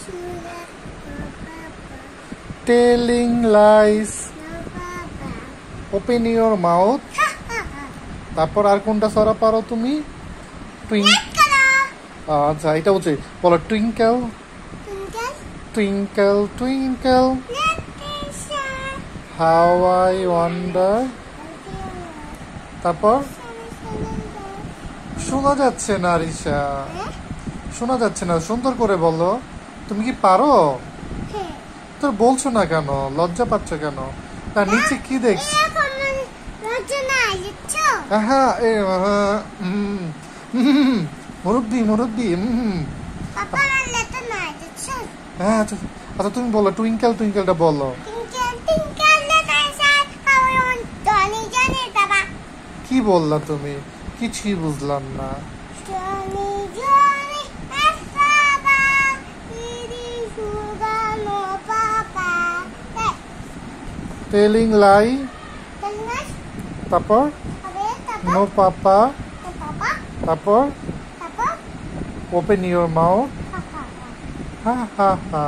sugar, no papa. Telling lies. No papa. Open your mouth. Ha ha ha. তারপর আর কোনটা সরা পারো তুমি? Red color. আচ্ছা এটা হচ্ছে বলো twinkle Twinkle, twinkle twinkle little star. How I wonder. তারপর শোনা যাচ্ছে না রিশা, শোনা যাচ্ছে না, সুন্দর করে বলো। তুমি কি পারো? তোর বলছো না কেন, লজ্জা পাচ্ছ কেন? তার নিচে কি দেখছি? হ্যাঁ মুরব্বি মুরব্বি হ্যাঁ আচ্ছা আচ্ছা তুমি বলো টুইঙ্কেল টুইঙ্কেলটা বলো। কি বললা তুমি? কিছুই বুঝলাম না। টেলিং লাই, তারপর নো পাপা, তারপর ওপেন ইউর মাউথ, হা হা হা।